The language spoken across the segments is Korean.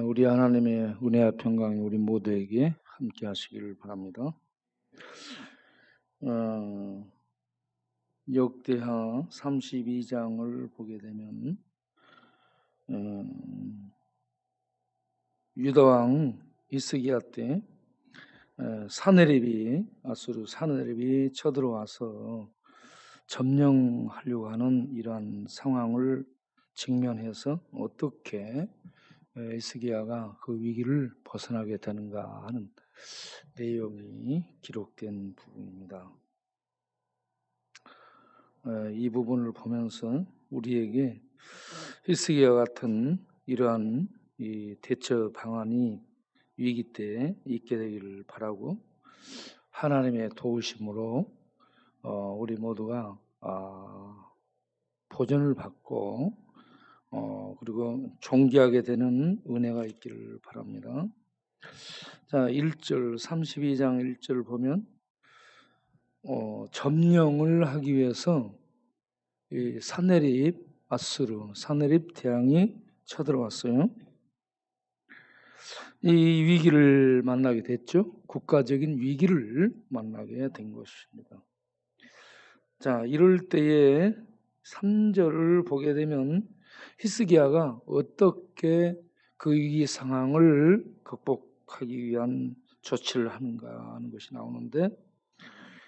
우리 하나님의 은혜와 평강이 우리 모두에게 함께 하시기를 바랍니다. 역대하 32장을 보게 되면 유다왕 히스기야 때 아수르 사내립이 쳐들어와서 점령하려고 하는 이러한 상황을 직면해서 어떻게 히스기야가 그 위기를 벗어나게 되는가 하는 내용이 기록된 부분입니다. 이 부분을 보면서 우리에게 히스기야 같은 이러한 이 대처 방안이 위기 때 있게 되기를 바라고, 하나님의 도우심으로 우리 모두가 보전을 받고 그리고 존귀하게 되는 은혜가 있기를 바랍니다. 자, 1절 32장 1절 보면 점령을 하기 위해서 이 아수르 사내립 대왕이 쳐들어왔어요. 이 위기를 만나게 됐죠. 국가적인 위기를 만나게 된 것입니다. 자, 이럴 때에 3절을 보게 되면 히스기야가 어떻게 그 위기 상황을 극복하기 위한 조치를 하는가 하는 것이 나오는데,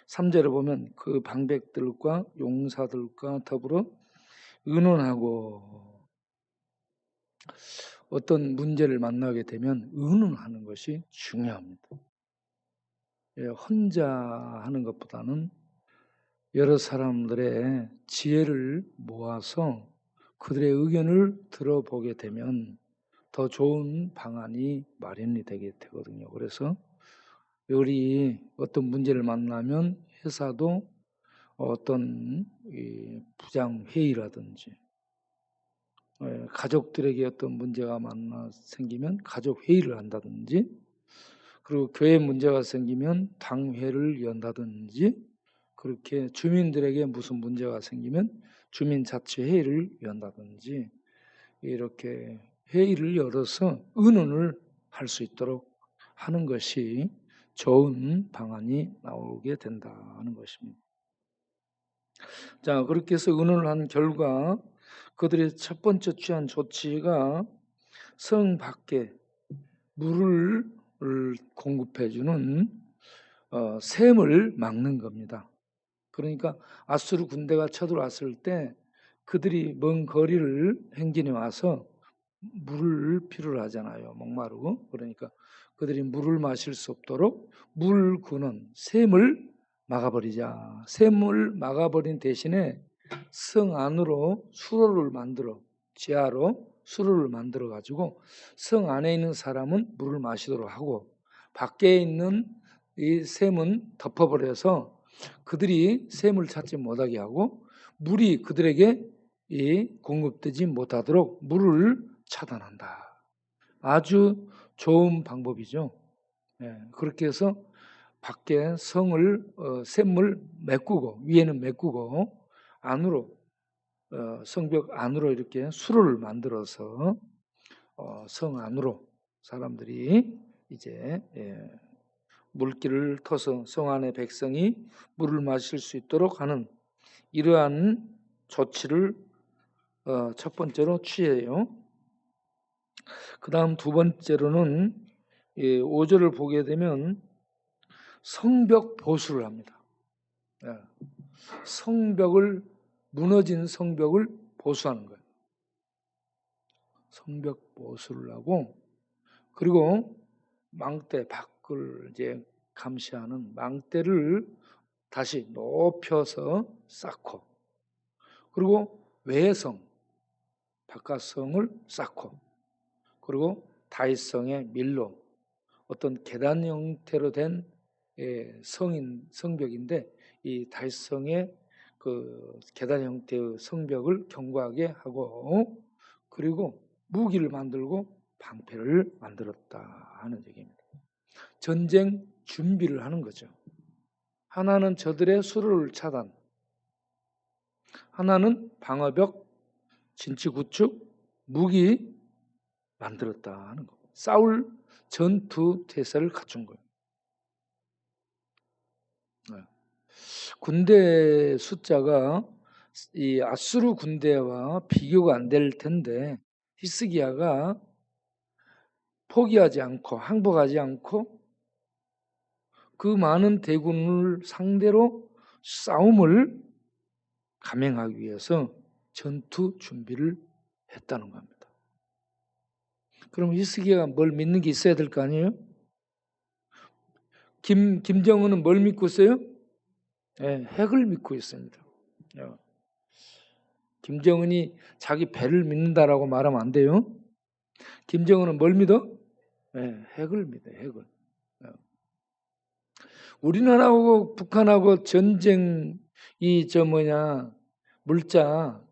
3절에 보면 그 방백들과 용사들과 더불어 의논하고, 어떤 문제를 만나게 되면 의논하는 것이 중요합니다. 혼자 하는 것보다는 여러 사람들의 지혜를 모아서 그들의 의견을 들어보게 되면 더 좋은 방안이 마련이 되게 되거든요. 그래서 우리 어떤 문제를 만나면 회사도 어떤 부장 회의라든지, 가족들에게 어떤 문제가 생기면 가족 회의를 한다든지, 그리고 교회 문제가 생기면 당회를 연다든지, 그렇게 주민들에게 무슨 문제가 생기면 주민자치회의를 연다든지, 이렇게 회의를 열어서 의논을 할 수 있도록 하는 것이 좋은 방안이 나오게 된다는 것입니다. 자, 그렇게 해서 의논을 한 결과 그들의 첫 번째 취한 조치가 성 밖에 물을 공급해주는 샘을 막는 겁니다. 그러니까 아수르 군대가 쳐들어왔을 때 그들이 먼 거리를 행진해 와서 물을 필요로 하잖아요. 목마르고. 그러니까 그들이 물을 마실 수 없도록 물 근원, 샘을 막아버리자. 샘을 막아버린 대신에 성 안으로 수로를 만들어, 지하로 수로를 만들어 가지고 성 안에 있는 사람은 물을 마시도록 하고, 밖에 있는 이 샘은 덮어버려서 그들이 샘을 찾지 못하게 하고, 물이 그들에게 공급되지 못하도록 물을 차단한다. 아주 좋은 방법이죠. 그렇게 해서 밖에 샘을 메꾸고, 위에는 메꾸고, 안으로 성벽 안으로 이렇게 수로를 만들어서 성 안으로 사람들이 이제 물길을 터서 성 안의 백성이 물을 마실 수 있도록 하는 이러한 조치를 첫 번째로 취해요. 그 다음 두 번째로는 5절을 보게 되면 성벽 보수를 합니다. 무너진 성벽을 보수하는 거예요. 성벽 보수를 하고, 그리고 망대 밖을 이제 감시하는 망대를 다시 높여서 쌓고, 그리고 외성 바깥성을 쌓고, 그리고 다윗성의 밀로 어떤 계단 형태로 된 성벽인데, 이 다윗성의 그 계단 형태의 성벽을 견고하게 하고, 그리고 무기를 만들고 방패를 만들었다 하는 얘기입니다. 전쟁 준비를 하는 거죠. 하나는 저들의 수로를 차단, 하나는 방어벽, 진치 구축, 무기 만들었다 하는 거. 싸울 전투 태세를 갖춘 거예요. 군대 숫자가 이 아수르 군대와 비교가 안 될 텐데 히스기야가 포기하지 않고 항복하지 않고 그 많은 대군을 상대로 싸움을 감행하기 위해서 전투 준비를 했다는 겁니다. 그럼 히스기야가 뭘 믿는 게 있어야 될 거 아니에요? 김정은은 뭘 믿고 있어요? 네, 핵을 믿고 있습니다. 김정은이 자기 배를 믿는다라고 말하면 안 돼요. 김정은은 뭘 믿어? 네, 핵을 믿어요. 핵을. 우리나라하고 북한하고 전쟁 물자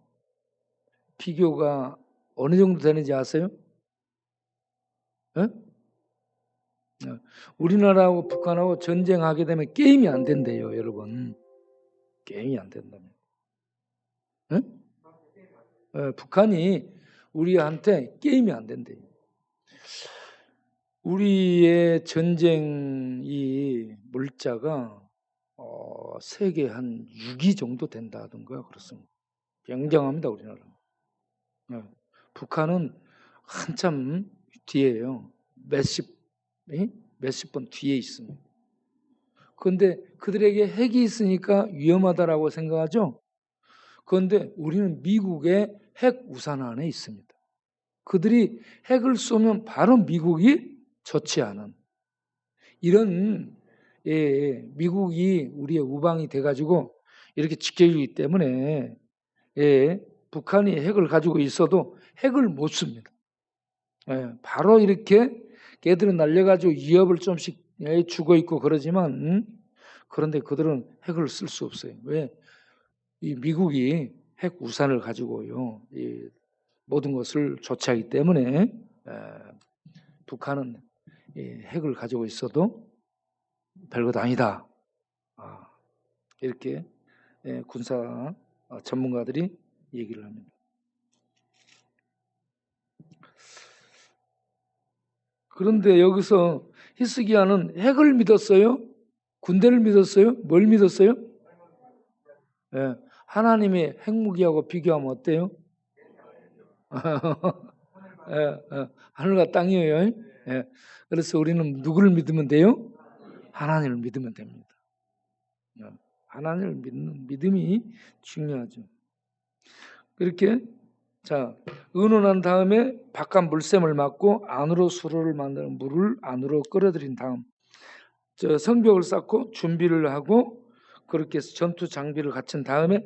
비교가 어느 정도 되는지 아세요? 네? 우리나라하고 북한하고 전쟁하게 되면 게임이 안 된대요, 여러분. 게임이 안 된다며. 네? 북한이 우리한테 게임이 안 된대요. 우리의 전쟁 이 물자가 세계 한 6위 정도 된다던가 그렇습니다. 굉장합니다, 우리나라. 북한은 한참 뒤에요. 몇십 번 뒤에 있습니다. 그런데 그들에게 핵이 있으니까 위험하다라고 생각하죠. 그런데 우리는 미국의 핵 우산 안에 있습니다. 그들이 핵을 쏘면 바로 미국이 좋지 않은 이런 미국이 우리의 우방이 돼가지고 이렇게 지켜주기 때문에 북한이 핵을 가지고 있어도 핵을 못 씁니다. 바로 이렇게 걔들은 날려가지고 위협을 좀씩 주고 있고 그러지만 그런데 그들은 핵을 쓸 수 없어요. 왜? 이 미국이 핵 우산을 가지고요 이 모든 것을 조치하기 때문에 북한은 핵을 가지고 있어도 별것 아니다. 이렇게 군사 전문가들이 얘기를 합니다. 그런데 여기서 히스기야는 핵을 믿었어요? 군대를 믿었어요? 뭘 믿었어요? 하나님의 핵무기하고 비교하면 어때요? 하늘과 땅이에요. 그래서 우리는 누구를 믿으면 돼요? 하나님을 믿으면 됩니다. 하나님을 믿는 믿음이 중요하죠. 그렇게 의논한 다음에 바깥 물샘을 막고 안으로 수로를 만드는 물을 안으로 끌어들인 다음 성벽을 쌓고 준비를 하고 그렇게 해서 전투 장비를 갖춘 다음에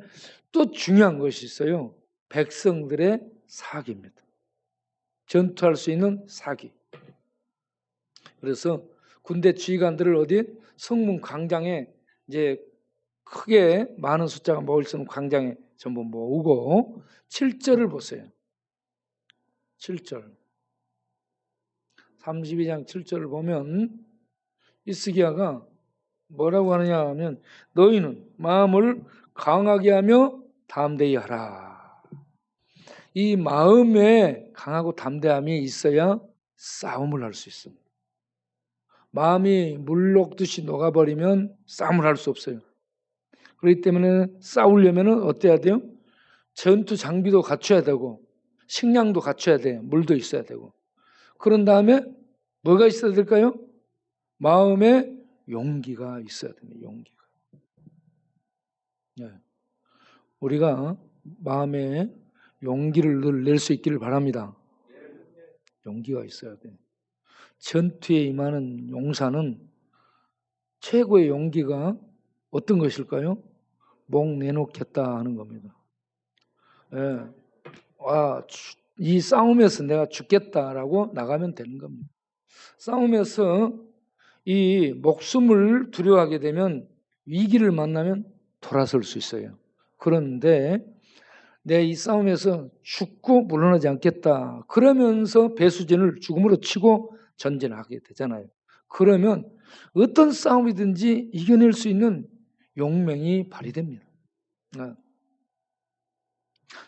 또 중요한 것이 있어요. 백성들의 사기입니다. 전투할 수 있는 사기. 그래서 군대 지휘관들을 어디 성문 광장에 이제 크게 많은 숫자가 모일 수 있는 광장에 전부 모으고 7절을 보세요. 7절. 32장 7절을 보면 히스기야가 뭐라고 하느냐 하면 너희는 마음을 강하게 하며 담대히 하라. 이 마음에 강하고 담대함이 있어야 싸움을 할 수 있습니다. 마음이 물 녹듯이 녹아버리면 싸움을 할 수 없어요. 그렇기 때문에 싸우려면 어때야 돼요? 전투 장비도 갖춰야 되고 식량도 갖춰야 돼요. 물도 있어야 되고. 그런 다음에 뭐가 있어야 될까요? 마음에 용기가 있어야 됩니다. 용기가. 우리가 마음에 용기를 늘 낼 수 있기를 바랍니다. 용기가 있어야 돼요. 전투에 임하는 용사는 최고의 용기가 어떤 것일까요? 목 내놓겠다 하는 겁니다. 이 싸움에서 내가 죽겠다라고 나가면 되는 겁니다. 싸움에서 이 목숨을 두려워하게 되면 위기를 만나면 돌아설 수 있어요. 그런데 내 이 싸움에서 죽고 물러나지 않겠다. 그러면서 배수진을 죽음으로 치고 전진하게 되잖아요. 그러면 어떤 싸움이든지 이겨낼 수 있는 용맹이 발휘됩니다.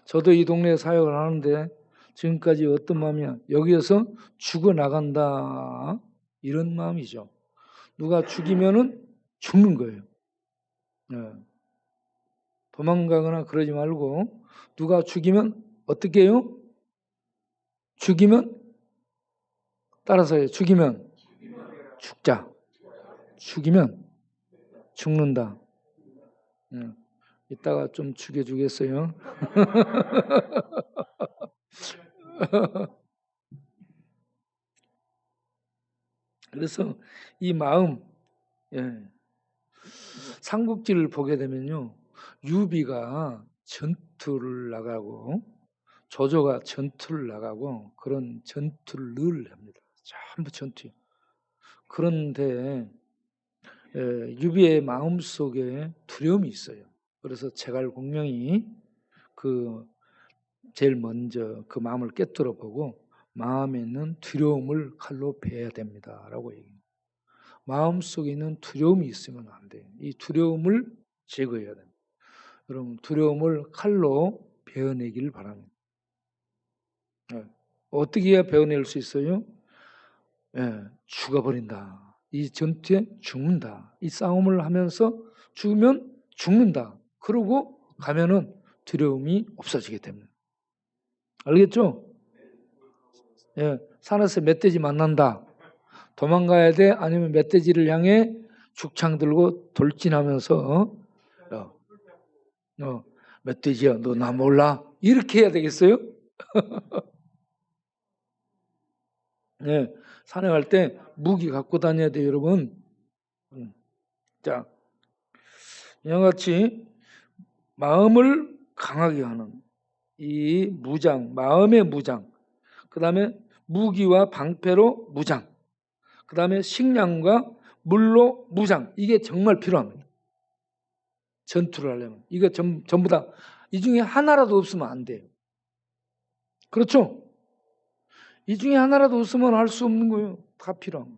저도 이 동네에 사역을 하는데 지금까지 어떤 마음이야? 여기에서 죽어나간다 이런 마음이죠. 누가 죽이면은 죽는 거예요. 네. 도망가거나 그러지 말고 누가 죽이면 어떻게 해요? 죽이면 따라서 해요. 죽이면 죽자. 죽이면 죽는다. 이따가 좀 죽여주겠어요. 그래서 이 마음, 삼국지를 보게 되면요, 유비가 전투를 나가고 조조가 전투를 나가고 그런 전투를 늘 합니다. 전부 전투요. 그런데 유비의 마음 속에 두려움이 있어요. 그래서 제갈공명이 제일 먼저 그 마음을 깨뜨려 보고 마음에 있는 두려움을 칼로 베야 됩니다라고 얘기해요. 마음 속에 있는 두려움이 있으면 안 돼요. 이 두려움을 제거해야 됩니다. 여러분 두려움을 칼로 베어내기를 바랍니다. 어떻게 해야 베어낼 수 있어요? 죽어버린다. 이 전투에 죽는다. 이 싸움을 하면서 죽으면 죽는다. 그러고 가면은 두려움이 없어지게 됩니다. 알겠죠? 산에서 멧돼지 만난다. 도망가야 돼? 아니면 멧돼지를 향해 죽창 들고 돌진하면서 멧돼지야 너 나 몰라? 이렇게 해야 되겠어요? 산에 갈 때 무기 갖고 다녀야 돼요, 여러분. 자, 이와 같이 마음을 강하게 하는 이 무장, 마음의 무장, 그 다음에 무기와 방패로 무장, 그 다음에 식량과 물로 무장, 이게 정말 필요합니다. 전투를 하려면. 이거 전부 다 이 중에 하나라도 없으면 안 돼요. 그렇죠? 이 중에 하나라도 없으면 할 수 없는 거예요. 다 필요한.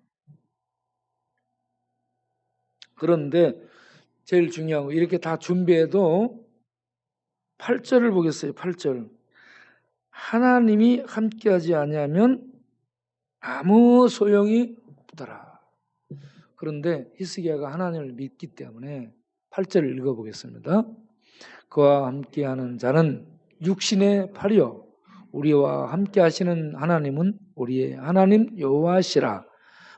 그런데 제일 중요한 거 이렇게 다 준비해도 8절을 보겠어요. 8절. 하나님이 함께하지 아니하면 아무 소용이 없더라. 그런데 히스기야가 하나님을 믿기 때문에 8절을 읽어보겠습니다. 그와 함께하는 자는 육신의 팔이요 우리와 함께하시는 하나님은 우리의 하나님 여호와시라.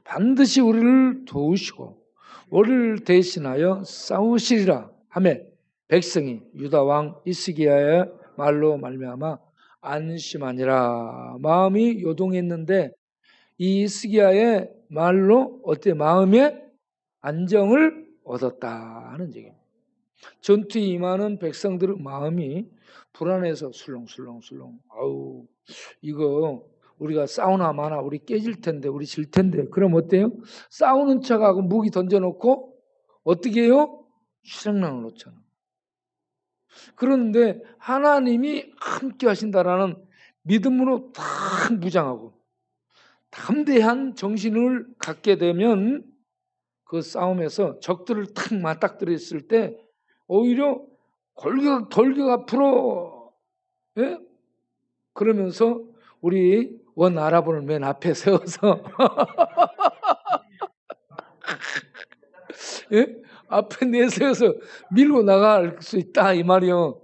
반드시 우리를 도우시고 우리를 대신하여 싸우시리라 하며 백성이 유다 왕 히스기야의 말로 말미암아 안심하니라. 마음이 요동했는데 이 히스기야의 말로 어때 마음의 안정을 얻었다 하는 얘기입니다. 전투에 임하는 백성들의 마음이 불안해서 술렁술렁술렁 아우 이거 우리가 싸우나 마나 우리 깨질 텐데 우리 질 텐데 그럼 어때요? 싸우는 척하고 무기 던져놓고 어떻게 해요? 휘랑랑을 놓잖아. 그런데 하나님이 함께 하신다라는 믿음으로 딱 무장하고 담대한 정신을 갖게 되면 그 싸움에서 적들을 탁 맞닥뜨렸을 때 오히려 돌격 앞으로 그러면서 우리 원 아랍을 맨 앞에 세워서 앞에 내세워서 밀고 나갈 수 있다 이 말이요.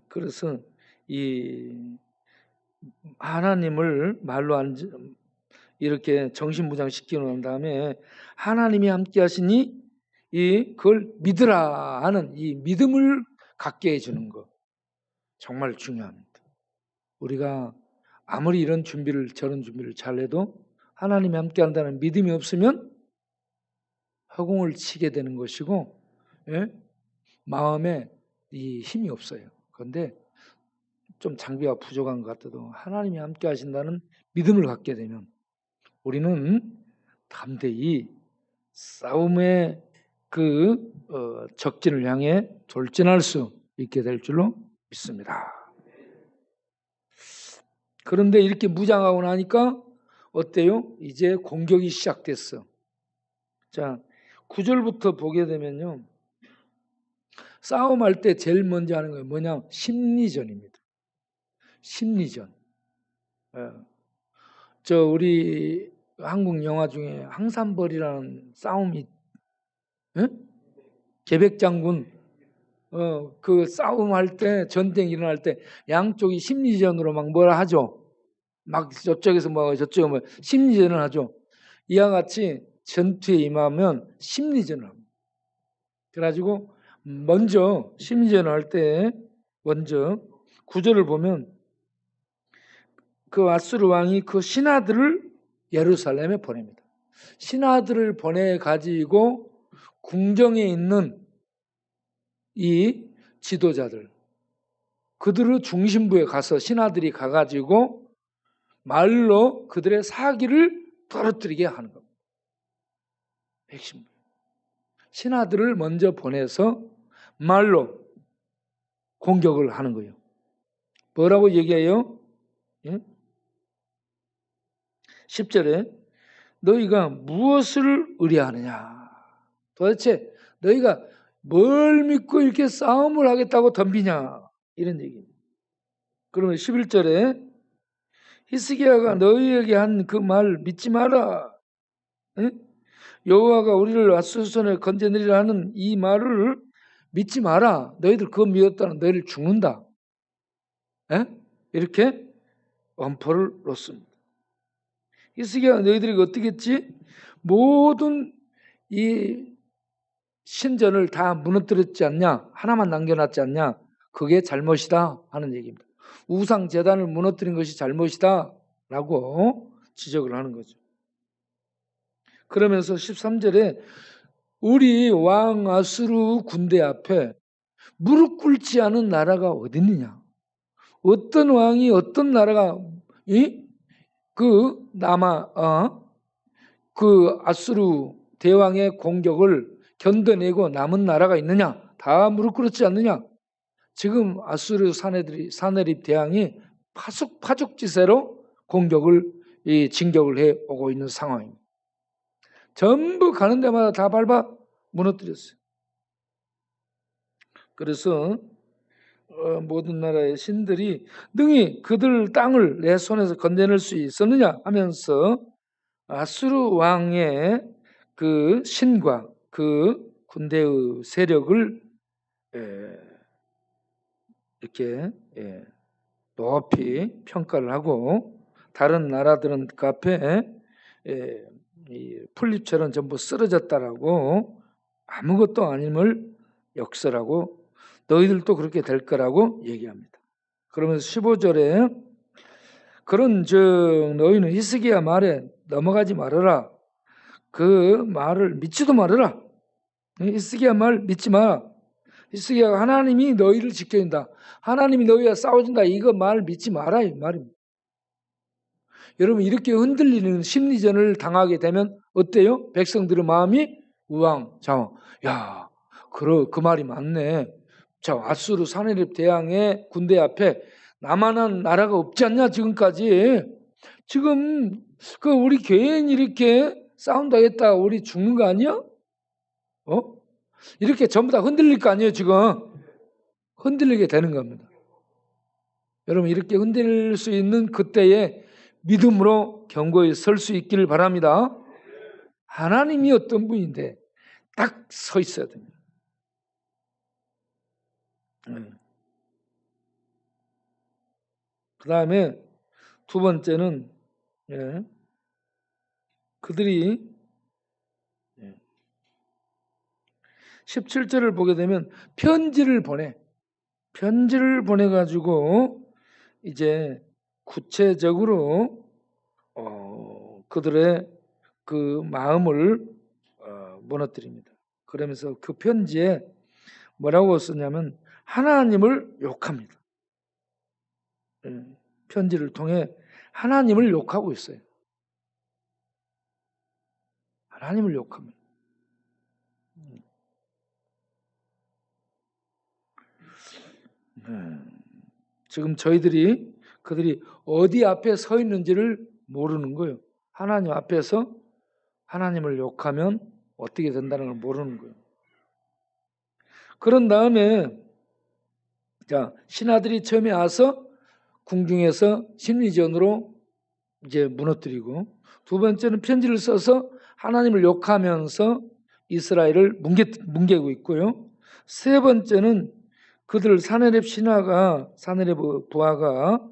그래서 이 하나님을 말로 이렇게 정신무장시키고 난 다음에 하나님이 함께 하시니 그걸 믿으라 하는 이 믿음을 갖게 해주는 것 정말 중요합니다. 우리가 아무리 이런 준비를 저런 준비를 잘해도 하나님이 함께 한다는 믿음이 없으면 허공을 치게 되는 것이고 마음에 이 힘이 없어요. 그런데 좀 장비가 부족한 것 같아도 하나님이 함께 하신다는 믿음을 갖게 되면 우리는 담대히 싸움의 적진을 향해 돌진할 수 있게 될 줄로 믿습니다. 그런데 이렇게 무장하고 나니까 어때요? 이제 공격이 시작됐어. 자, 9절부터 보게 되면요. 싸움할 때 제일 먼저 하는 거예요. 뭐냐? 심리전입니다. 심리전. 우리 한국 영화 중에 항산벌이라는 싸움이, 계백장군, 그 싸움할 때, 전쟁 일어날 때 양쪽이 심리전으로 막 뭐라 하죠. 막 저쪽에서 뭐 저쪽에 뭐 심리전을 하죠. 이와 같이 전투에 임하면 심리전을 합니다. 그래가지고 먼저 심리전을 할 때 먼저 9절을 보면 그 아수르 왕이 그 신하들을 예루살렘에 보냅니다. 신하들을 보내가지고 궁정에 있는 이 지도자들, 그들의 중심부에 가서 신하들이 가가지고 말로 그들의 사기를 떨어뜨리게 하는 겁니다. 핵심. 신하들을 먼저 보내서 말로 공격을 하는 거예요. 뭐라고 얘기해요? 10절에 너희가 무엇을 의뢰하느냐? 도대체 너희가 뭘 믿고 이렇게 싸움을 하겠다고 덤비냐? 이런 얘기입니다. 그러면 11절에 히스기야가 너희에게 한 그 말 믿지 마라. 여호와가 우리를 아수르 손에 건져내리라 하는 이 말을 믿지 마라. 너희들 그거 믿었다는 너희를 죽는다. 이렇게 엄포를 놓습니다. 히스기야가 너희들이 어떻게 했지? 모든 이 신전을 다 무너뜨렸지 않냐? 하나만 남겨놨지 않냐? 그게 잘못이다 하는 얘기입니다. 우상 제단을 무너뜨린 것이 잘못이다 라고 지적을 하는 거죠. 그러면서 13절에 우리 왕 아수르 군대 앞에 무릎 꿇지 않은 나라가 어디 있느냐? 어떤 왕이 어떤 나라가 그 아수르 대왕의 공격을 견뎌내고 남은 나라가 있느냐? 다 무릎 꿇었지 않느냐? 지금 아수르 사네립 대왕이 파죽지세로 진격을 해 오고 있는 상황입니다. 전부 가는 데마다 다 밟아 무너뜨렸어요. 그래서 모든 나라의 신들이 능히 그들 땅을 내 손에서 건져낼 수 있었느냐 하면서 아수르 왕의 그 신과 그 군대의 세력을 이렇게 높이 평가를 하고 다른 나라들은 그 앞에 풀잎처럼 전부 쓰러졌다라고 아무것도 아님을 역설하고 너희들도 그렇게 될 거라고 얘기합니다. 그러면서 15절에 그런즉 너희는 히스기야 말에 넘어가지 말아라. 그 말을 믿지도 말아라. 히스기야 말 믿지 마라. 히스기야가 하나님이 너희를 지켜준다. 하나님이 너희와 싸워준다. 이거 말 믿지 마라 이 말입니다. 여러분 이렇게 흔들리는 심리전을 당하게 되면 어때요? 백성들의 마음이 우왕좌왕. 야, 그 말이 맞네. 자, 아수르 사네립 대왕의 군대 앞에 나만한 나라가 없지 않냐 지금까지. 지금 우리 괜히 이렇게 싸운다겠다 우리 죽는 거 아니야? 이렇게 전부 다 흔들릴 거 아니에요 지금. 흔들리게 되는 겁니다. 여러분 이렇게 흔들릴 수 있는 그때에 믿음으로 견고히 설 수 있기를 바랍니다. 하나님이 어떤 분인데 딱 서 있어야 됩니다. 그 다음에 두 번째는 그들이 17절을 보게 되면 편지를 보내가지고 이제 구체적으로 그들의 그 마음을 무너뜨립니다. 그러면서 그 편지에 뭐라고 썼냐면 하나님을 욕합니다. 편지를 통해 하나님을 욕하고 있어요. 하나님을 욕합니다. 지금 그들이 어디 앞에 서 있는지를 모르는 거예요. 하나님 앞에서 하나님을 욕하면 어떻게 된다는 걸 모르는 거예요. 그런 다음에 자, 신하들이 처음에 와서 궁중에서 심리전으로 이제 무너뜨리고, 두 번째는 편지를 써서 하나님을 욕하면서 이스라엘을 뭉개고 있고요. 세 번째는 그들 사네립 신하가, 사네립 부하가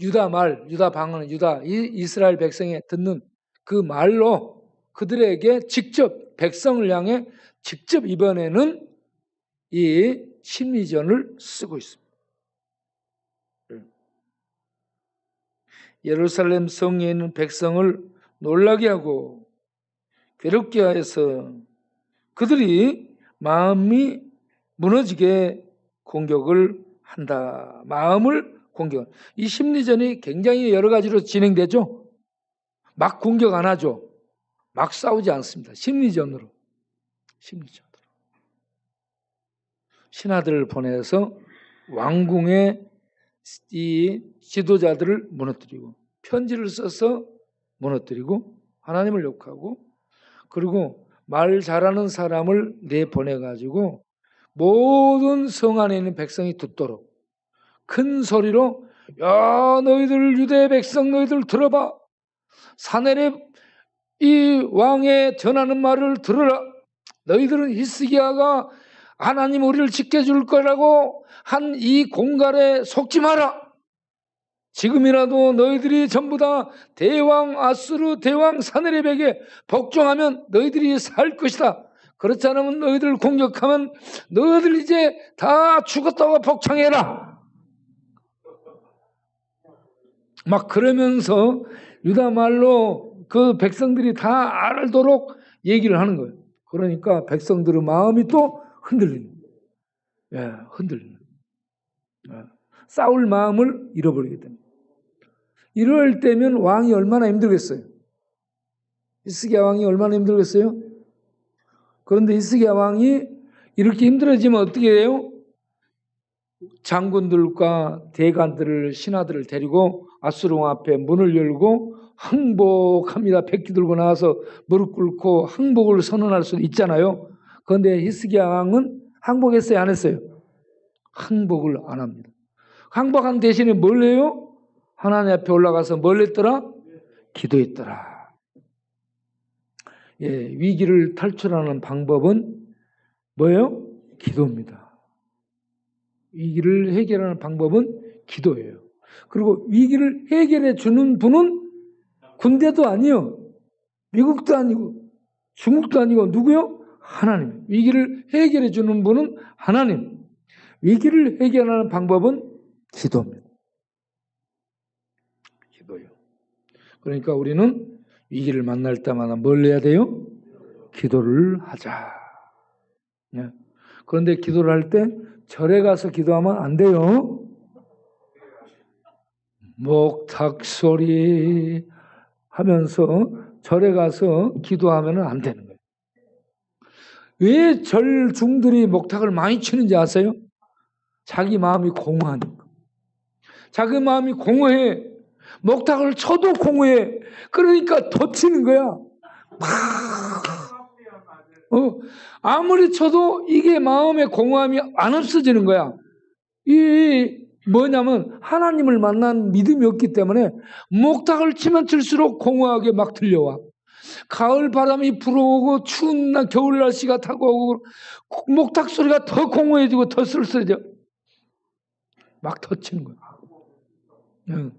유다 말, 유다 방언, 유다 이스라엘 백성에 듣는 그 말로 그들에게 직접 백성을 향해 직접 이번에는 이 심리전을 쓰고 있습니다. 예루살렘 성에 있는 백성을 놀라게 하고 괴롭게 하여서 그들이 마음이 무너지게 공격을 한다. 마음을 공격. 이 심리전이 굉장히 여러 가지로 진행되죠. 막 공격 안 하죠. 막 싸우지 않습니다. 심리전으로. 신하들을 보내서 왕궁의 이 지도자들을 무너뜨리고, 편지를 써서 무너뜨리고, 하나님을 욕하고, 그리고 말 잘하는 사람을 내보내가지고 모든 성 안에 있는 백성이 듣도록 큰 소리로, 야, 너희들 유대 백성 너희들 들어봐. 사네립 이 왕의 전하는 말을 들으라. 너희들은 히스기야가 하나님 우리를 지켜줄 거라고 한 이 공갈에 속지 마라. 지금이라도 너희들이 전부 다 대왕 아수르 대왕 사네립에게 복종하면 너희들이 살 것이다. 그렇지 않으면 너희들 공격하면 너희들 이제 다 죽었다고 복창해라. 막 그러면서 유다 말로 그 백성들이 다 알도록 얘기를 하는 거예요. 그러니까 백성들의 마음이 또 흔들리는 거예요. 예, 흔들리는 거예요. 싸울 마음을 잃어버리게 됩니다. 이럴 때면 왕이 얼마나 힘들겠어요. 히스기야 왕이 얼마나 힘들겠어요. 그런데 히스기야 왕이 이렇게 힘들어지면 어떻게 해요? 장군들과 대관들을, 신하들을 데리고 아수르 왕 앞에 문을 열고 항복합니다. 백기 들고 나와서 무릎 꿇고 항복을 선언할 수도 있잖아요. 그런데 히스기야 왕은 항복했어요, 안 했어요? 항복을 안 합니다. 항복한 대신에 뭘 해요? 하나님 앞에 올라가서 뭘 했더라? 기도했더라. 예, 위기를 탈출하는 방법은 뭐예요? 기도입니다. 위기를 해결하는 방법은 기도예요. 그리고 위기를 해결해 주는 분은 군대도 아니요, 미국도 아니고 중국도 아니고 누구요? 하나님. 위기를 해결해 주는 분은 하나님. 위기를 해결하는 방법은 기도입니다. 기도요. 그러니까 우리는 위기를 만날 때마다 뭘 해야 돼요? 기도를 하자. 네. 그런데 기도를 할 때 절에 가서 기도하면 안 돼요. 목탁 소리 하면서 절에 가서 기도하면 안 되는 거예요. 왜 절중들이 목탁을 많이 치는지 아세요? 자기 마음이 공허하니까. 자기 마음이 공허해. 목탁을 쳐도 공허해. 그러니까 더 치는 거야. 아무리 쳐도 이게 마음의 공허함이 안 없어지는 거야. 이 뭐냐면 하나님을 만난 믿음이 없기 때문에 목탁을 치면 칠수록 공허하게 막 들려와. 가을 바람이 불어오고 추운 날 겨울 날씨가 다가오고 목탁 소리가 더 공허해지고 더 쓸쓸해져. 막 더 치는 거야. 응.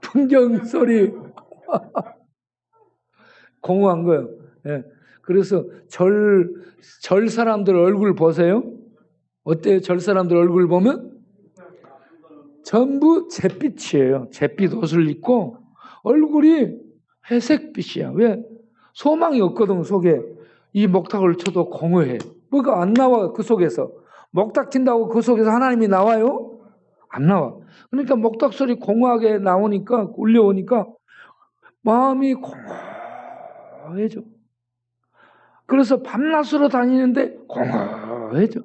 풍경 소리 공허한 거예요. 예. 그래서 절 사람들 얼굴 보세요. 어때요? 절 사람들 얼굴 보면 전부 잿빛이에요. 잿빛 옷을 입고 얼굴이 회색빛이야. 왜? 소망이 없거든. 속에. 이 목탁을 쳐도 공허해. 뭐가 안 나와. 그 속에서. 목탁 친다고 그 속에서 하나님이 나와요? 안 나와. 그러니까 목탁 소리 공허하게 나오니까, 울려오니까 마음이 공허해져. 그래서 밤낮으로 다니는데 공허해져.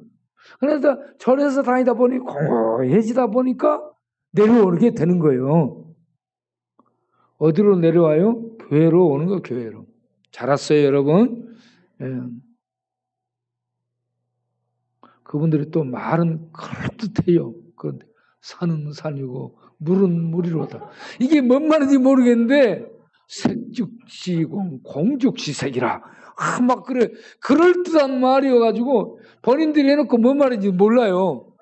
그래서 절에서 다니다 보니 공허해지다 보니까 내려오게 되는 거예요. 어디로 내려와요? 교회로 오는 거, 교회로. 잘 왔어요, 여러분. 예. 그분들이 또 말은 그럴듯해요. 그런데 산은 산이고 물은 물이로다. 이게 뭔 말인지 모르겠는데 색즉시공 공즉시색이라. 막 그래 그럴듯한 말이어가지고 본인들이 해놓고 뭔 말인지 몰라요.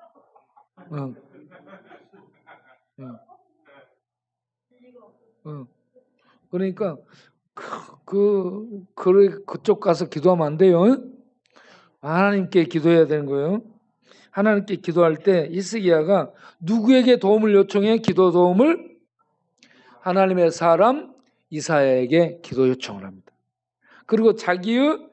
그러니까 그쪽 가서 기도하면 안 돼요. 하나님께 기도해야 되는 거예요. 하나님께 기도할 때 히스기야가 누구에게 도움을 요청해? 기도 도움을 하나님의 사람 이사야에게 기도 요청을 합니다. 그리고 자기의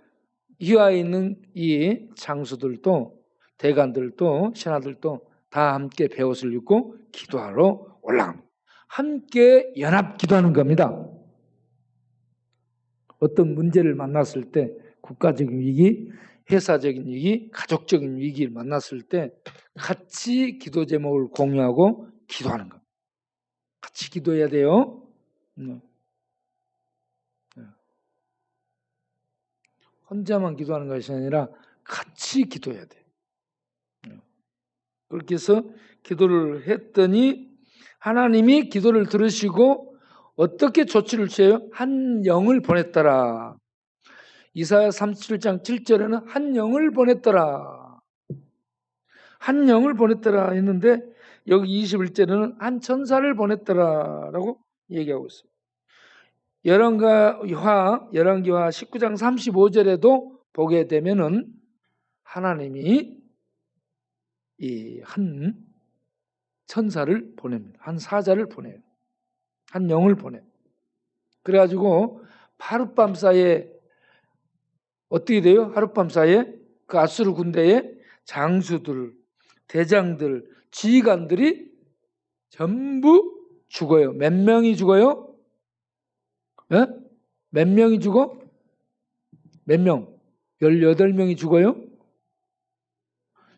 이하에 있는 이 장수들도 대관들도 신하들도 다 함께 베옷을 입고 기도하러 올라갑니다. 함께 연합 기도하는 겁니다. 어떤 문제를 만났을 때 국가적인 위기, 회사적인 위기, 가족적인 위기를 만났을 때 같이 기도 제목을 공유하고 기도하는 겁니다. 같이 기도해야 돼요. 혼자만 기도하는 것이 아니라 같이 기도해야 돼요. 그렇게 해서 기도를 했더니 하나님이 기도를 들으시고 어떻게 조치를 취해요? 한 영을 보냈더라. 이사야 37장 7절에는 한 영을 보냈더라. 한 영을 보냈더라 했는데 여기 21절에는 한 천사를 보냈더라라고 얘기하고 있어요. 열왕기하 19장 35절에도 보게 되면은 하나님이 이 한 천사를 보냅니다. 한 사자를 보내요. 한 영을 보내요. 그래가지고 하룻밤 사이에 어떻게 돼요? 하룻밤 사이에 그 아수르 군대의 장수들, 대장들, 지휘관들이 전부 죽어요. 몇 명이 죽어요? 예? 몇 명이 죽어? 몇 명? 18명이 죽어요?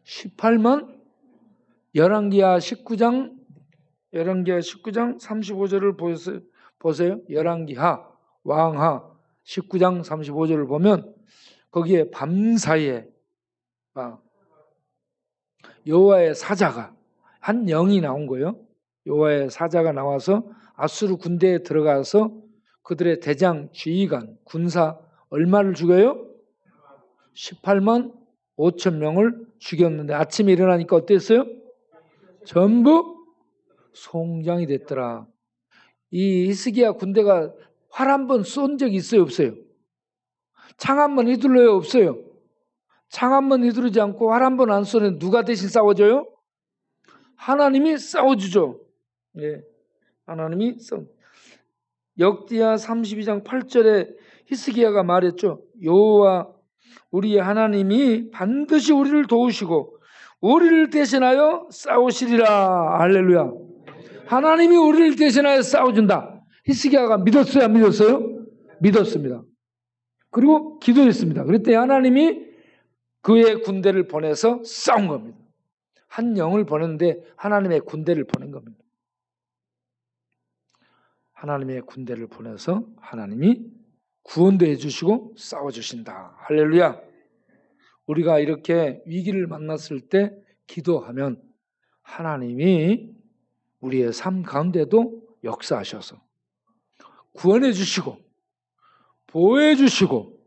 18만? 열왕기하 19장 35절을 보세요. 열왕기하 왕하 19장 35절을 보면 거기에 밤사이에 여호와의 사자가 한 영이 나온 거예요. 여호와의 사자가 나와서 아수르 군대에 들어가서 그들의 대장, 지휘관, 군사 얼마를 죽여요? 18만 5천 명을 죽였는데 아침에 일어나니까 어땠어요? 전부 송장이 됐더라. 이 히스기야 군대가 활 한 번 쏜 적이 있어요? 없어요? 창 한 번 휘둘러요? 없어요? 창 한 번 휘두르지 않고 활 한 번 안 쏘는 누가 대신 싸워줘요? 하나님이 싸워주죠. 예, 하나님이 역대하 32장 8절에 히스기야가 말했죠. 여호와 우리의 하나님이 반드시 우리를 도우시고 우리를 대신하여 싸우시리라. 할렐루야. 하나님이 우리를 대신하여 싸워준다. 히스기야가 믿었어요? 안 믿었어요? 믿었습니다. 그리고 기도했습니다. 그랬더니 하나님이 그의 군대를 보내서 싸운 겁니다. 한 영을 보냈는데 하나님의 군대를 보낸 겁니다. 하나님의 군대를 보내서 하나님이 구원도 해주시고 싸워주신다. 할렐루야. 우리가 이렇게 위기를 만났을 때 기도하면 하나님이 우리의 삶 가운데도 역사하셔서 구원해 주시고 보호해 주시고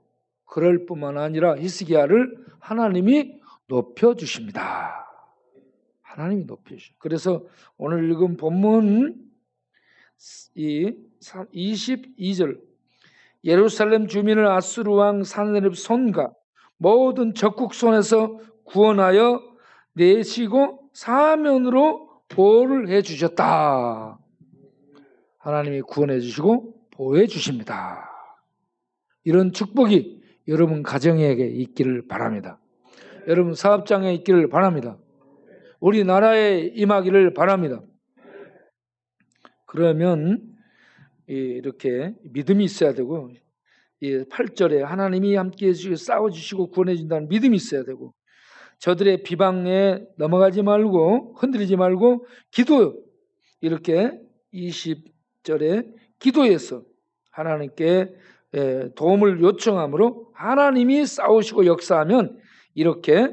그럴 뿐만 아니라 히스기야를 하나님이 높여주십니다. 하나님이 높여주십니다. 그래서 오늘 읽은 본문 이 22절 예루살렘 주민을 아수르 왕 산헤립 손과 모든 적국 손에서 구원하여 내시고 사면으로 보호를 해주셨다. 하나님이 구원해 주시고 보호해 주십니다. 이런 축복이 여러분 가정에게 있기를 바랍니다. 여러분 사업장에 있기를 바랍니다. 우리나라에 임하기를 바랍니다. 그러면 이렇게 믿음이 있어야 되고 8절에 하나님이 함께해 주시고 싸워주시고 구원해 준다는 믿음이 있어야 되고 저들의 비방에 넘어가지 말고 흔들리지 말고 기도 이렇게 20절에 기도해서 하나님께 도움을 요청함으로 하나님이 싸우시고 역사하면 이렇게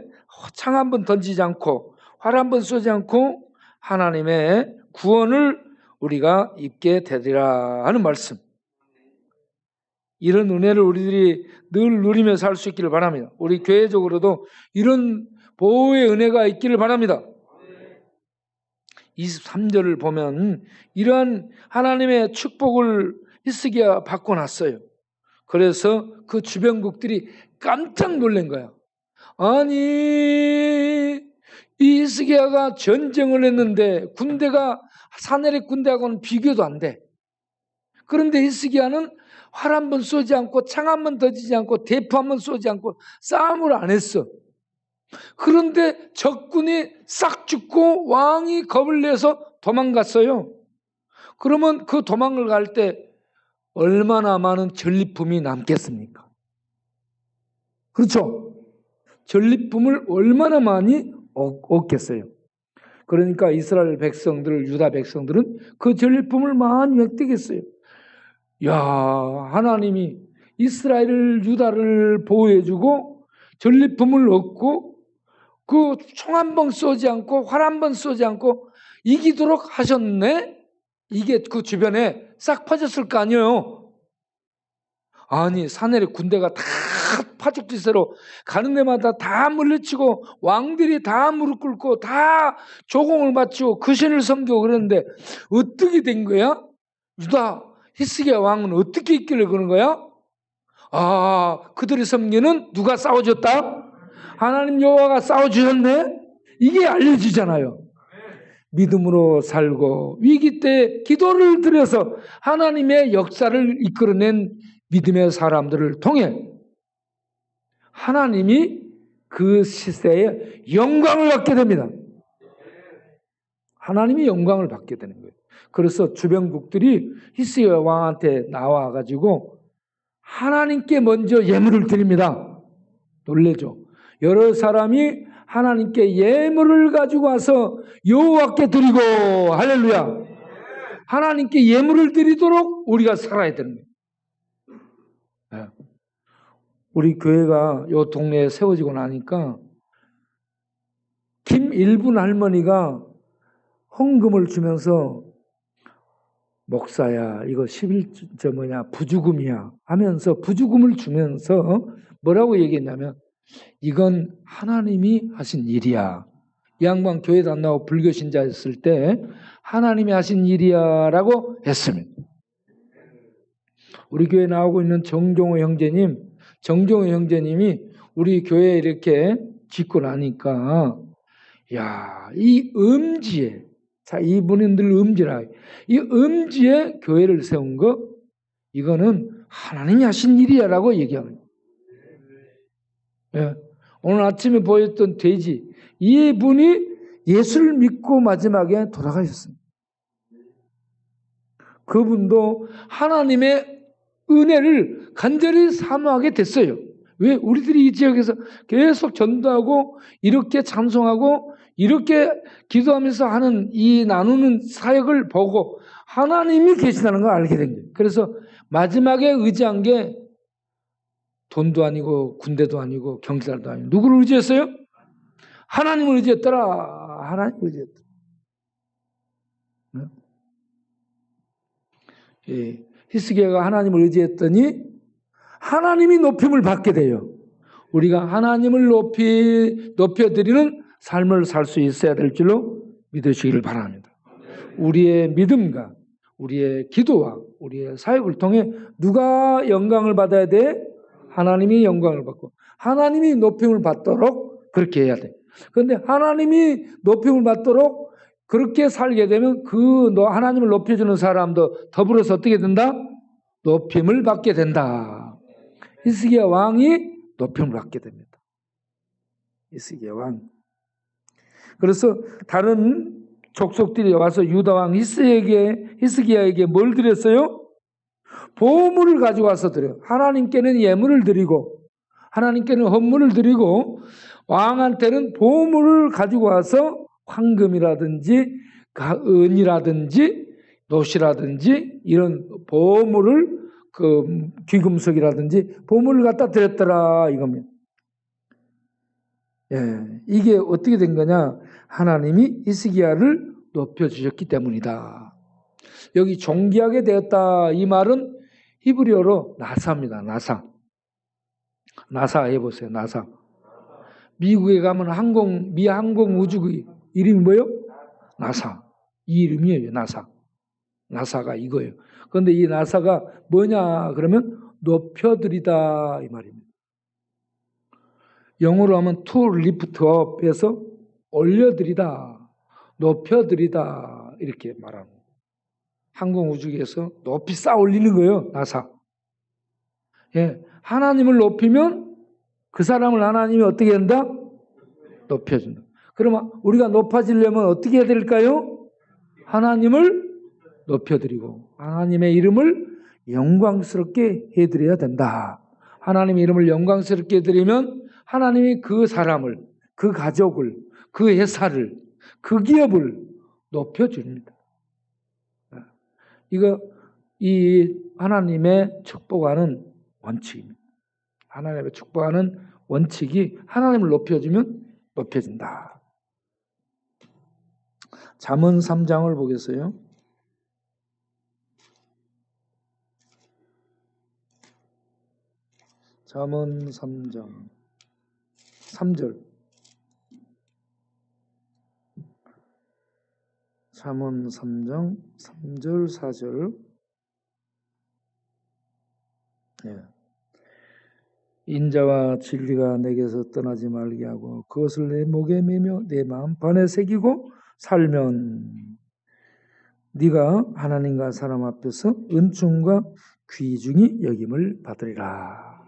창 한 번 던지지 않고 활 한 번 쏘지 않고 하나님의 구원을 우리가 입게 되리라 하는 말씀. 이런 은혜를 우리들이 늘 누리며 살 수 있기를 바랍니다. 우리 교회적으로도 이런 보호의 은혜가 있기를 바랍니다. 23절을 보면 이러한 하나님의 축복을 히스기야가 받고 났어요. 그래서 그 주변국들이 깜짝 놀란 거야. 아니, 이 히스기야가 전쟁을 했는데 군대가 사내립 군대하고는 비교도 안 돼. 그런데 히스기야는 활 한 번 쏘지 않고 창 한 번 던지지 않고 대포 한 번 쏘지 않고 싸움을 안 했어. 그런데 적군이 싹 죽고 왕이 겁을 내서 도망갔어요. 그러면 그 도망을 갈 때 얼마나 많은 전리품이 남겠습니까? 그렇죠? 전리품을 얼마나 많이 얻겠어요. 그러니까 이스라엘 백성들, 유다 백성들은 그 전리품을 많이 획득했어요. 야, 하나님이 이스라엘을, 유다를 보호해주고 전리품을 얻고 그 총 한 번 쏘지 않고 활 한 번 쏘지 않고 이기도록 하셨네? 이게 그 주변에 싹 퍼졌을 거 아니에요. 아니, 사내립 군대가 다 파죽지세로 가는 데마다 다 물리치고 왕들이 다 무릎 꿇고 다 조공을 바치고 그 신을 섬기고 그랬는데 어떻게 된 거야? 유다 히스기야 왕은 어떻게 있길래 그런 거야? 아, 그들이 섬기는 누가 싸워줬다? 하나님 여호와가 싸워주셨네? 이게 알려지잖아요. 믿음으로 살고 위기 때 기도를 드려서 하나님의 역사를 이끌어낸 믿음의 사람들을 통해 하나님이 그 시대에 영광을 받게 됩니다. 하나님이 영광을 받게 되는 거예요. 그래서 주변국들이 히스기야 왕한테 나와가지고 하나님께 먼저 예물을 드립니다. 놀래죠. 여러 사람이 하나님께 예물을 가지고 와서 여호와께 드리고, 할렐루야. 하나님께 예물을 드리도록 우리가 살아야 되는 거예요. 우리 교회가 요 동네에 세워지고 나니까 김일분 할머니가 헌금을 주면서 목사야, 이거 11저 부주금이야 하면서 부주금을 주면서 뭐라고 얘기했냐면 이건 하나님이 하신 일이야. 이 양반 교회도 안 나오고 불교신자였을 때 하나님이 하신 일이야 라고 했습니다. 우리 교회에 나오고 있는 정종호 형제님이 우리 교회에 이렇게 짓고 나니까 야, 이 음지에, 자, 이분은 늘 음지라, 이 음지에 교회를 세운 거 이거는 하나님이 하신 일이야 라고 얘기합니다. 예. 오늘 아침에 보였던 돼지, 이분이 예수를 믿고 마지막에 돌아가셨습니다. 그분도 하나님의 은혜를 간절히 사모하게 됐어요. 왜? 우리들이 이 지역에서 계속 전도하고 이렇게 찬송하고 이렇게 기도하면서 하는 이 나누는 사역을 보고 하나님이 계시다는 걸 알게 된 거예요. 그래서 마지막에 의지한 게 돈도 아니고 군대도 아니고 경찰도 아니고 누구를 의지했어요? 하나님을 의지했더라. 하나님을 의지했더라. 예. 히스기야가 하나님을 의지했더니 하나님이 높임을 받게 돼요. 우리가 하나님을 높여드리는 삶을 살 수 있어야 될 줄로 믿으시기를 바랍니다. 우리의 믿음과 우리의 기도와 우리의 사역을 통해 누가 영광을 받아야 돼? 하나님이 영광을 받고 하나님이 높임을 받도록 그렇게 해야 돼. 그런데 하나님이 높임을 받도록 그렇게 살게 되면 그 하나님을 높여주는 사람도 더불어서 어떻게 된다? 높임을 받게 된다. 히스기야 왕이 높임을 받게 됩니다. 히스기야 왕. 그래서 다른 족속들이 와서 유다 왕 히스기야에게 뭘 드렸어요? 보물을 가지고 와서 드려요. 하나님께는 예물을 드리고 하나님께는 헌물을 드리고 왕한테는 보물을 가지고 와서 황금이라든지 은이라든지 놋이라든지 이런 보물을 그 귀금속이라든지 보물을 갖다 드렸더라 이겁니다. 예, 이게 어떻게 된 거냐? 하나님이 히스기야를 높여주셨기 때문이다. 여기 존귀하게 되었다 이 말은 히브리어로 나사입니다. 나사 해보세요. 나사. 미국에 가면 미 항공우주국 이름이 뭐예요? 나사. 이 이름이에요. 나사가 이거예요. 그런데 이 나사가 뭐냐 그러면 높여드리다 이 말입니다. 영어로 하면 to lift up 해서 올려드리다, 높여드리다 이렇게 말하는 거예요. 항공우주에서 높이 쌓아 올리는 거예요. 나사. 예, 하나님을 높이면 그 사람을 하나님이 어떻게 한다? 높여준다. 그러면 우리가 높아지려면 어떻게 해야 될까요? 하나님을 높여드리고 하나님의 이름을 영광스럽게 해드려야 된다. 하나님의 이름을 영광스럽게 해드리면 하나님이 그 사람을, 그 가족을, 그 회사를, 그 기업을 높여줍니다. 이 하나님의 축복하는 원칙입니다. 하나님의 축복하는 원칙이 하나님을 높여주면 높여진다. 잠언 3장을 보겠어요. 잠언 3장 3절. 잠언 3장 3절 4절. 예. 인자와 진리가 내게서 떠나지 말게 하고 그것을 내 목에 매며 내 마음판에 새기고 살면 네가 하나님과 사람 앞에서 은총과 귀중히 여김을 받으리라.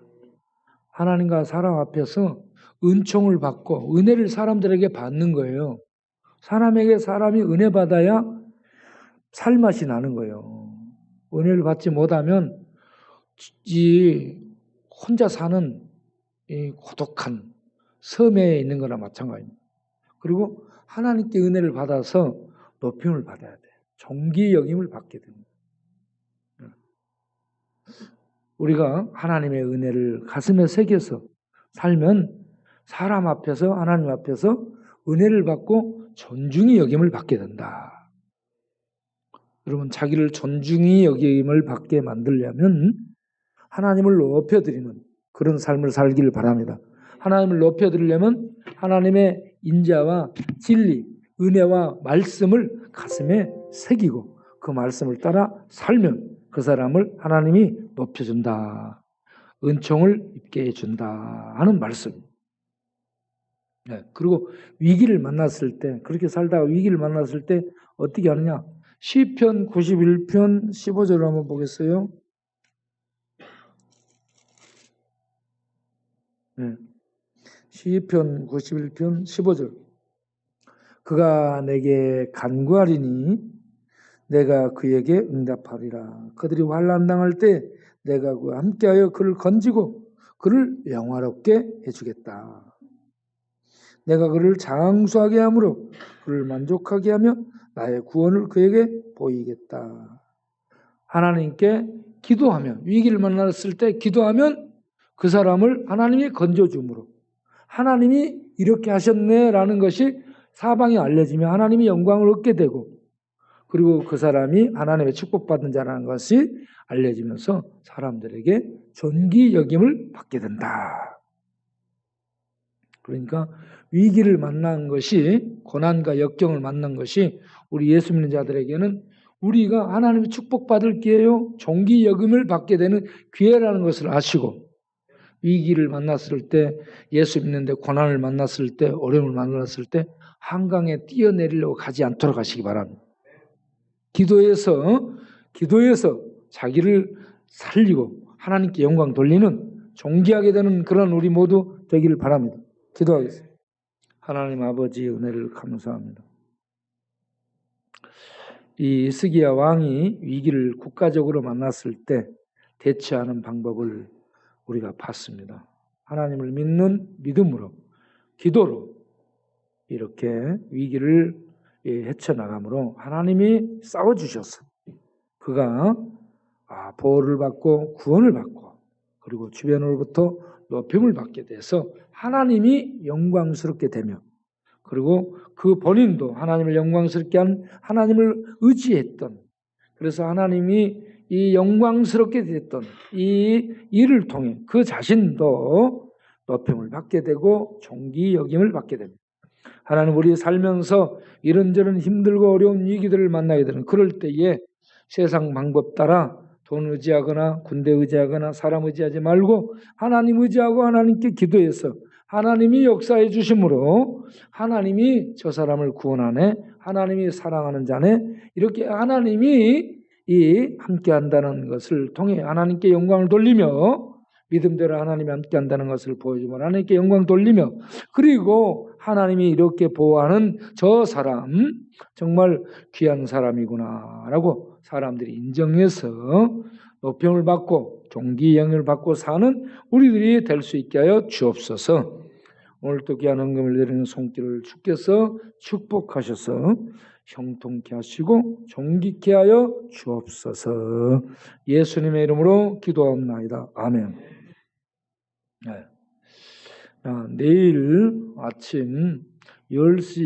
하나님과 사람 앞에서 은총을 받고 은혜를 사람들에게 받는 거예요. 사람에게 사람이 은혜 받아야 살맛이 나는 거예요. 은혜를 받지 못하면 이 혼자 사는 이 고독한 섬에 있는 거나 마찬가지입니다. 그리고 하나님께 은혜를 받아서 높임을 받아야 돼요. 존귀 여김을 받게 됩니다. 우리가 하나님의 은혜를 가슴에 새겨서 살면 사람 앞에서 하나님 앞에서 은혜를 받고 존중이 여김을 받게 된다. 여러분 자기를 존중이 여김을 받게 만들려면 하나님을 높여드리는 그런 삶을 살기를 바랍니다. 하나님을 높여드리려면 하나님의 인자와 진리, 은혜와 말씀을 가슴에 새기고 그 말씀을 따라 살면 그 사람을 하나님이 높여준다. 은총을 입게 해준다 하는 말씀. 네, 그리고 위기를 만났을 때 그렇게 살다가 위기를 만났을 때 어떻게 하느냐. 시편 91편 15절을 한번 보겠어요. 네. 시편 91편 15절. 그가 내게 간구하리니 내가 그에게 응답하리라. 그들이 환난 당할 때 내가 그와 함께하여 그를 건지고 그를 영화롭게 해주겠다. 내가 그를 장수하게 함으로 그를 만족하게 하며 나의 구원을 그에게 보이겠다. 하나님께 기도하면 위기를 만났을 때 기도하면 그 사람을 하나님이 건져줌으로 하나님이 이렇게 하셨네라는 것이 사방에 알려지며 하나님이 영광을 얻게 되고 그리고 그 사람이 하나님의 축복받은 자라는 것이 알려지면서 사람들에게 존귀 여김을 받게 된다. 그러니까 위기를 만난 것이 고난과 역경을 만난 것이 우리 예수 믿는 자들에게는 우리가 하나님의 축복받을 기회요 존귀 여김을 받게 되는 기회라는 것을 아시고 위기를 만났을 때 예수 믿는데 고난을 만났을 때 어려움을 만났을 때 한강에 뛰어내리려고 가지 않도록 하시기 바랍니다. 기도해서 자기를 살리고 하나님께 영광 돌리는 존귀하게 되는 그런 우리 모두 되기를 바랍니다. 기도하겠습니다. 하나님 아버지 은혜를 감사합니다. 이 히스기야 왕이 위기를 국가적으로 만났을 때 대처하는 방법을 우리가 봤습니다. 하나님을 믿는 믿음으로 기도로 이렇게 위기를 헤쳐나감으로 하나님이 싸워주셔서 그가 보호를 받고 구원을 받고 그리고 주변으로부터 높임을 받게 돼서 하나님이 영광스럽게 되며 그리고 그 본인도 하나님을 영광스럽게 한 하나님을 의지했던 그래서 하나님이 이 영광스럽게 됐던 이 일을 통해 그 자신도 높임을 받게 되고 존귀 여김을 받게 됩니다. 하나님 우리 살면서 이런저런 힘들고 어려운 위기들을 만나게 되는 그럴 때에 세상 방법 따라 돈 의지하거나 군대 의지하거나 사람 의지하지 말고 하나님 의지하고 하나님께 기도해서 하나님이 역사해 주심으로 하나님이 저 사람을 구원하네 하나님이 사랑하는 자네 이렇게 하나님이 함께 한다는 것을 통해 하나님께 영광을 돌리며 믿음대로 하나님이 함께 한다는 것을 보여주며 하나님께 영광 돌리며 그리고 하나님이 이렇게 보호하는 저 사람 정말 귀한 사람이구나 라고 사람들이 인정해서 높임을 받고 존귀 영예를 받고 사는 우리들이 될 수 있게 하여 주옵소서. 오늘도 귀한 헌금을 드리는 손길을 주께서 축복하셔서 형통케 하시고 존귀케 하여 주옵소서. 예수님의 이름으로 기도하옵나이다. 아멘. 내일 아침 10시